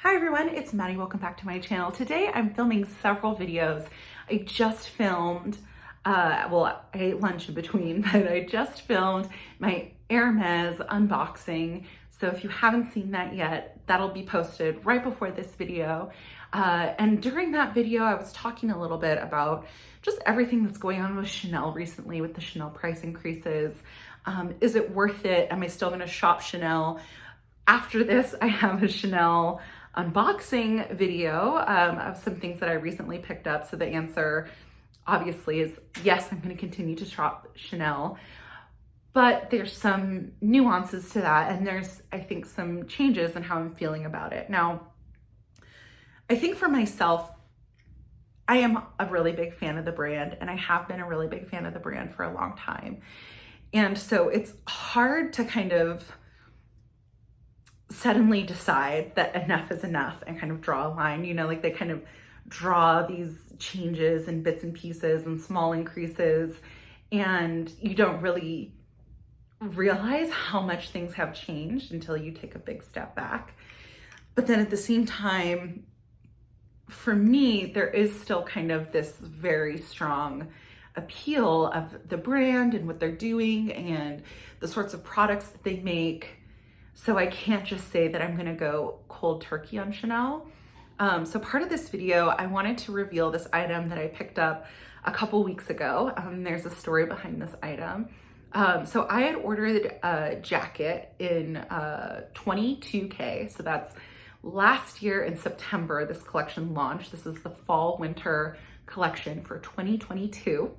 Hi everyone, it's Maddie. Welcome back to my channel. Today I'm filming several videos. I just filmed, I ate lunch in between, but I just filmed my Hermes unboxing. So if you haven't seen that yet, that'll be posted right before this video. And during that video, I was talking a little bit about just everything that's going on with Chanel recently with the Chanel price increases. Is it worth it? Am I still gonna shop Chanel? After this, I have a Chanel unboxing video of some things that I recently picked up. So the answer obviously is yes, I'm going to continue to shop Chanel, but there's some nuances to that. And there's, I think, some changes in how I'm feeling about it. Now, I think for myself, I am a really big fan of the brand, and I have been a really big fan of the brand for a long time. And so it's hard to kind of suddenly decide that enough is enough and kind of draw a line, like they kind of draw these changes in bits and pieces and small increases, and you don't really realize how much things have changed until you take a big step back. But then at the same time, for me, there is still kind of this very strong appeal of the brand and what they're doing and the sorts of products that they make. So I can't just say that I'm gonna go cold turkey on Chanel. So part of this video, I wanted to reveal this item that I picked up a couple weeks ago. There's a story behind this item. So I had ordered a jacket in 22K. So that's last year in September, this collection launched. This is the fall winter collection for 2022.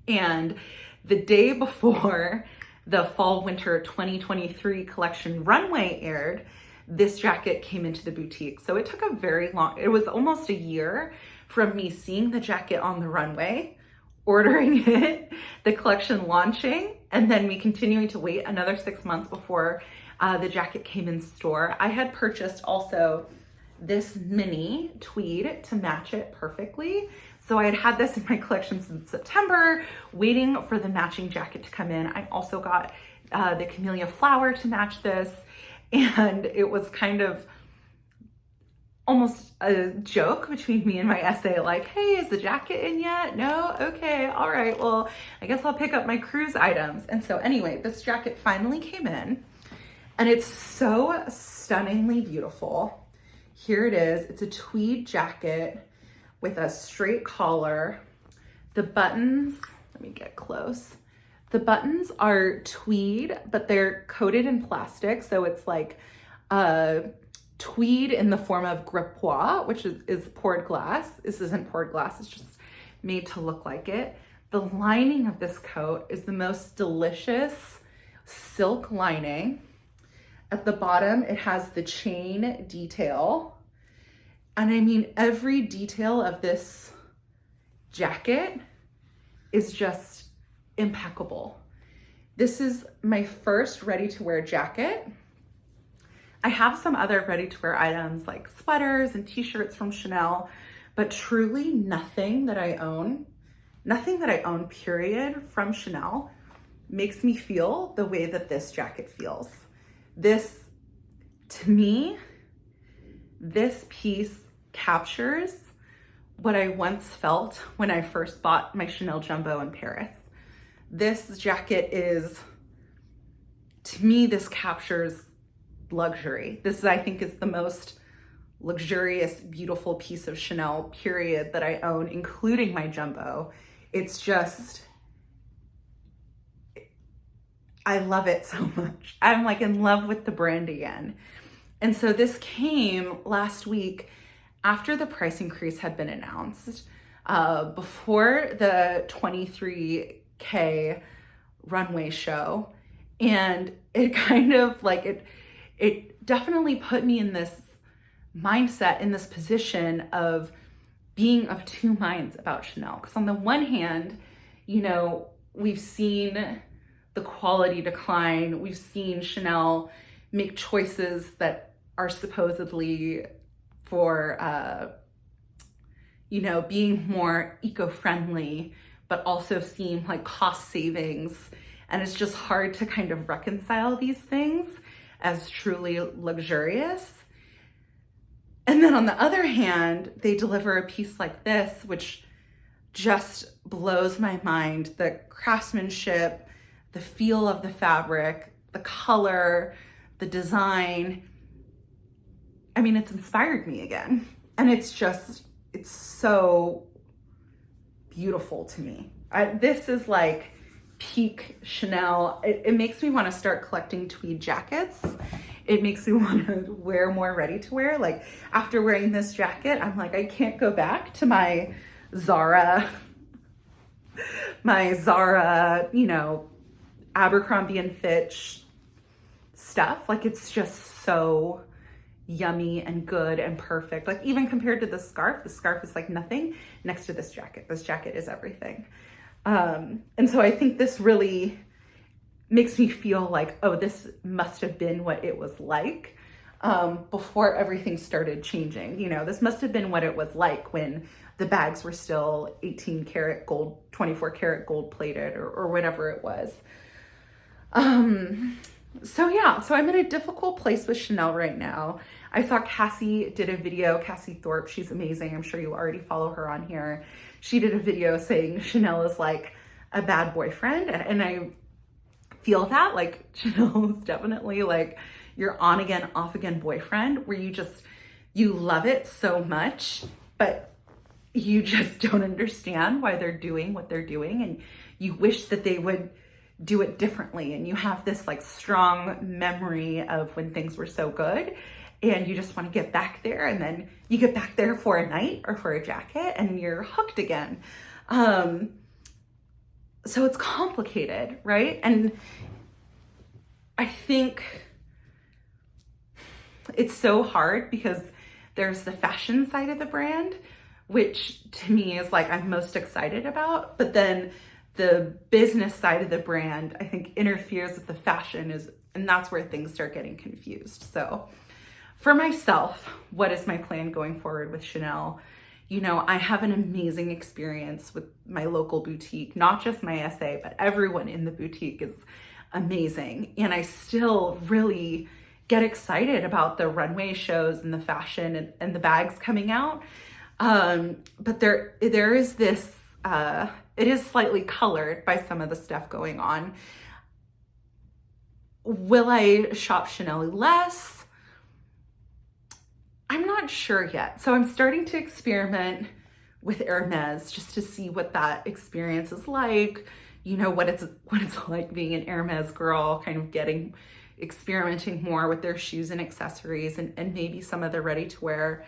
And the day before the fall winter 2023 collection runway aired, this jacket came into the boutique. So it took a very long, it was almost a year from me seeing the jacket on the runway, ordering it, the collection launching, and then me continuing to wait another 6 months before the jacket came in store. I had purchased also this mini tweed to match it perfectly. So I had had this in my collection since September, waiting for the matching jacket to come in. I also got the camellia flower to match this, and it was kind of almost a joke between me and my essay, like, hey, is the jacket in yet? No? Okay, all right, well, I guess I'll pick up my cruise items. And so anyway, this jacket finally came in, and it's so stunningly beautiful. Here it is. It's a tweed jacket with a straight collar. The buttons, let me get close. The buttons are tweed, but they're coated in plastic. So it's like tweed in the form of gripois, which is poured glass. This isn't poured glass, it's just made to look like it. The lining of this coat is the most delicious silk lining. At the bottom, it has the chain detail. And I mean, every detail of this jacket is just impeccable. This is my first ready-to-wear jacket. I have some other ready-to-wear items like sweaters and t-shirts from Chanel, but truly nothing that I own period from Chanel makes me feel the way that this jacket feels. This, to me, this piece captures what I once felt when I first bought my Chanel Jumbo in Paris. This jacket is, to me, this captures luxury. This, I think, is the most luxurious, beautiful piece of Chanel, period, that I own, including my Jumbo. It's just, I love it so much. I'm like in love with the brand again. And so this came last week after the price increase had been announced, before the 23K runway show. And it kind of like, it definitely put me in this mindset, in this position of being of two minds about Chanel. Because on the one hand, we've seen the quality decline. We've seen Chanel make choices that are supposedly for, being more eco-friendly, but also seem like cost savings. And it's just hard to kind of reconcile these things as truly luxurious. And then on the other hand, they deliver a piece like this, which just blows my mind. The craftsmanship, the feel of the fabric, the color, the design. I mean, it's inspired me again. And it's so beautiful to me. This is like peak Chanel. It makes me want to start collecting tweed jackets. It makes me want to wear more ready to wear. Like after wearing this jacket, I'm like, I can't go back to my Zara, you know, Abercrombie and Fitch stuff. Like it's just so yummy and good and perfect. Like even compared to the scarf is like nothing next to this jacket. This jacket is everything. And so I think this really makes me feel like, oh, this must have been what it was like before everything started changing. You know, this must have been what it was like when the bags were still 18 karat gold, 24 karat gold plated or whatever it was. So yeah, so I'm in a difficult place with Chanel right now. I saw Cassie did a video, Cassie Thorpe, she's amazing. I'm sure you already follow her on here. She did a video saying Chanel is like a bad boyfriend. And I feel that, like Chanel is definitely like your on again, off again boyfriend where you love it so much, but you just don't understand why they're doing what they're doing. And you wish that they would do it differently. And you have this like strong memory of when things were so good and you just want to get back there. And then you get back there for a night or for a jacket and you're hooked again. So it's complicated, right? And I think it's so hard because there's the fashion side of the brand, which to me is like I'm most excited about. But then the business side of the brand, I think interferes with the fashion and that's where things start getting confused. So for myself, what is my plan going forward with Chanel? You know, I have an amazing experience with my local boutique, not just my SA, but everyone in the boutique is amazing. And I still really get excited about the runway shows and the fashion and the bags coming out. But there is this, it is slightly colored by some of the stuff going on. Will I shop Chanel less? I'm not sure yet. So I'm starting to experiment with Hermes just to see what that experience is like, you know, what it's like being an Hermes girl, kind of experimenting more with their shoes and accessories and maybe some of the ready to wear.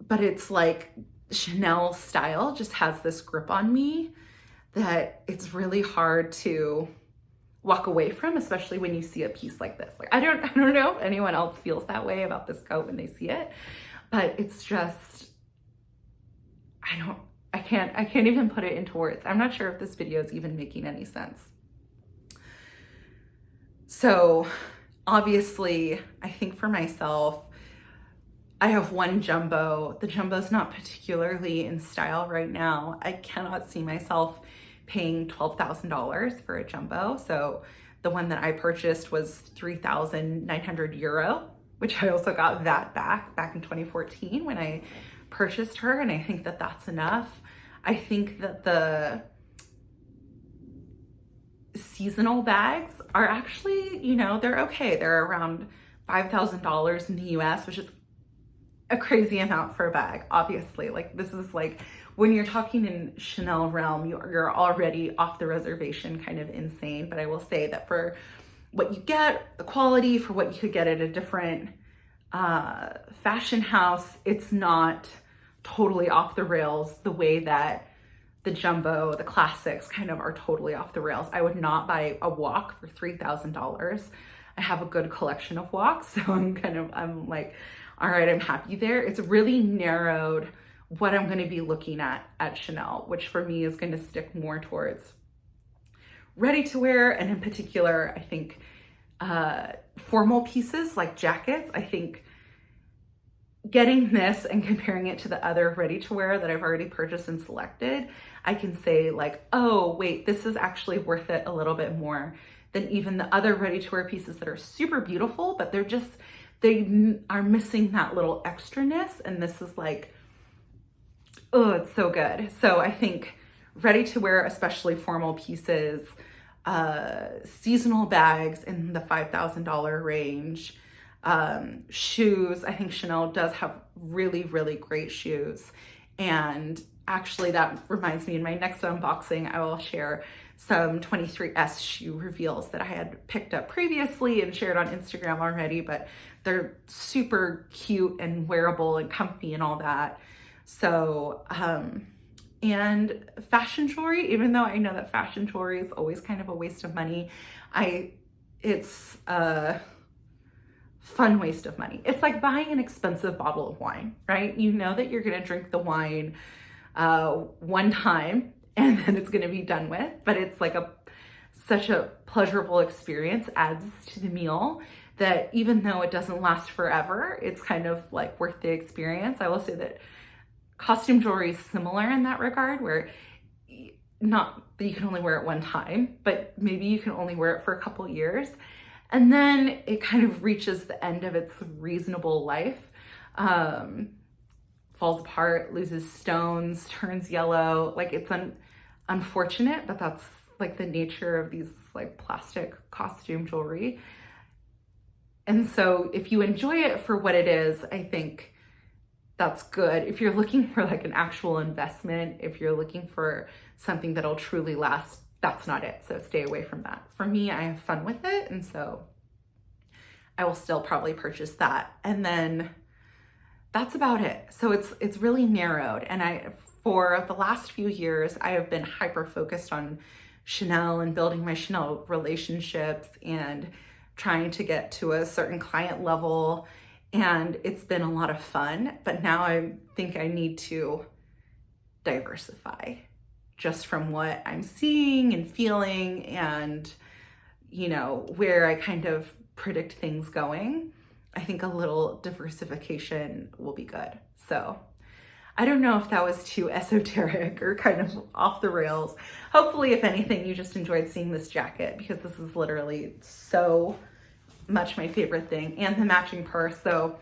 But it's like Chanel style just has this grip on me that it's really hard to walk away from, especially when you see a piece like this. Like I don't know if anyone else feels that way about this coat when they see it, but it's just, I can't even put it into words. I'm not sure if this video is even making any sense. So obviously, I think for myself, I have one jumbo. The jumbo's not particularly in style right now. I cannot see myself paying $12,000 for a jumbo. So the one that I purchased was 3,900 euro, which I also got that back in 2014 when I purchased her. And I think that that's enough. I think that the seasonal bags are actually, you know, they're okay. They're around $5,000 in the US, which is a crazy amount for a bag, obviously. Like this is like, when you're talking in Chanel realm, you're already off the reservation, kind of insane. But I will say that for what you get, the quality, for what you could get at a different fashion house, it's not totally off the rails the way that the jumbo, the classics kind of are totally off the rails. I would not buy a walk for $3,000. I have a good collection of walks, so I'm like, all right, I'm happy there. It's really narrowed what I'm going to be looking at Chanel, which for me is going to stick more towards ready to wear. And in particular, I think formal pieces like jackets. I think getting this and comparing it to the other ready to wear that I've already purchased and selected, I can say like, oh, wait, this is actually worth it a little bit more than even the other ready to wear pieces that are super beautiful, but they are missing that little extraness. And this is like, oh, it's so good. So I think ready to wear, especially formal pieces, seasonal bags in the $5,000 range, shoes. I think Chanel does have really, really great shoes. And actually that reminds me, in my next unboxing, I will share some 23S shoe reveals that I had picked up previously and shared on Instagram already, but they're super cute and wearable and comfy and all that. So, and fashion jewelry, even though I know that fashion jewelry is always kind of a waste of money, it's a fun waste of money. It's like buying an expensive bottle of wine, right? You know that you're gonna drink the wine one time and then it's gonna be done with, but it's like such a pleasurable experience, adds to the meal, that even though it doesn't last forever, it's kind of like worth the experience. I will say that costume jewelry is similar in that regard, where not that you can only wear it one time, but maybe you can only wear it for a couple years. And then it kind of reaches the end of its reasonable life, falls apart, loses stones, turns yellow. Like, it's unfortunate, but that's like the nature of these like plastic costume jewelry. And so if you enjoy it for what it is, I think that's good. If you're looking for like an actual investment, if you're looking for something that'll truly last, that's not it. So stay away from that. For me, I have fun with it, and so I will still probably purchase that. And then that's about it. So it's really narrowed. And for the last few years, I have been hyper focused on Chanel and building my Chanel relationships and trying to get to a certain client level. And it's been a lot of fun, but now I think I need to diversify just from what I'm seeing and feeling and, you know, where I kind of predict things going. I think a little diversification will be good. So I don't know if that was too esoteric or kind of off the rails. Hopefully, if anything, you just enjoyed seeing this jacket, because this is literally so much my favorite thing, and the matching purse. So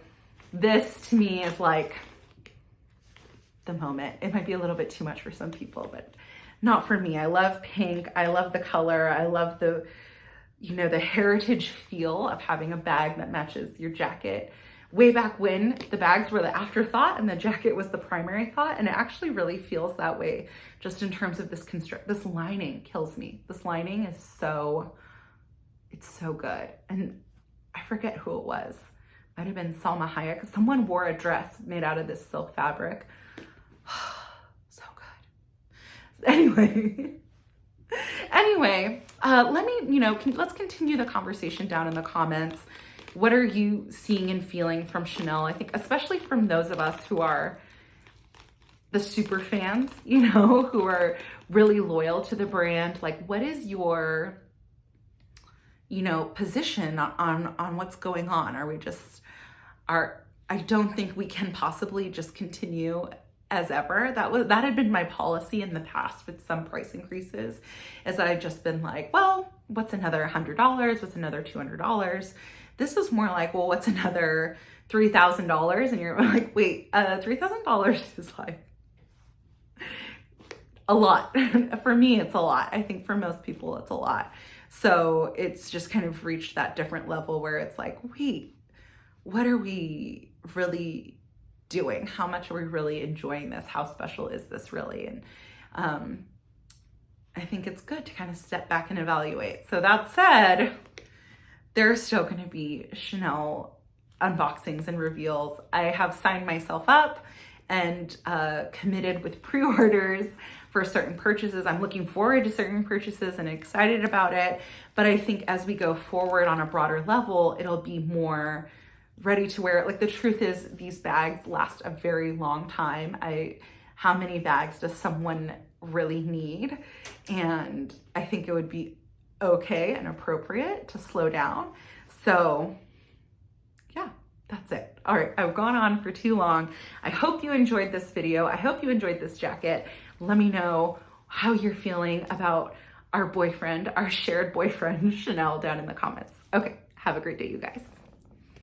this to me is like the moment. It might be a little bit too much for some people, but not for me. I love pink. I love the color. I love the, you know, the heritage feel of having a bag that matches your jacket. Way back when, the bags were the afterthought and the jacket was the primary thought, and it actually really feels that way just in terms of this lining kills me. This lining is it's so good. And I forget who it was. Might have been Salma Hayek. Someone wore a dress made out of this silk fabric. So good. Anyway, let's continue the conversation down in the comments. What are you seeing and feeling from Chanel? I think especially from those of us who are the super fans, you know, who are really loyal to the brand. Like, what is your, you know, position on what's going on? Are we just, I don't think we can possibly just continue as ever. That had been my policy in the past with some price increases, is that I've just been like, well, what's another $100? What's another $200? This is more like, well, what's another $3,000? And you're like, wait, $3,000 is like a lot. For me, it's a lot. I think for most people, it's a lot. So it's just kind of reached that different level where it's like, wait, what are we really doing? How much are we really enjoying this? How special is this really? And I think it's good to kind of step back and evaluate. So that said, there's still going to be Chanel unboxings and reveals. I have signed myself up and committed with pre-orders for certain purchases. I'm looking forward to certain purchases and excited about it. But I think as we go forward on a broader level, it'll be more ready to wear. Like, the truth is, these bags last a very long time. How many bags does someone really need? And I think it would be okay and appropriate to slow down. So yeah, that's it. All right, I've gone on for too long. I hope you enjoyed this video. I hope you enjoyed this jacket. Let me know how you're feeling about our shared boyfriend, Chanel, down in the comments. Okay, have a great day, you guys.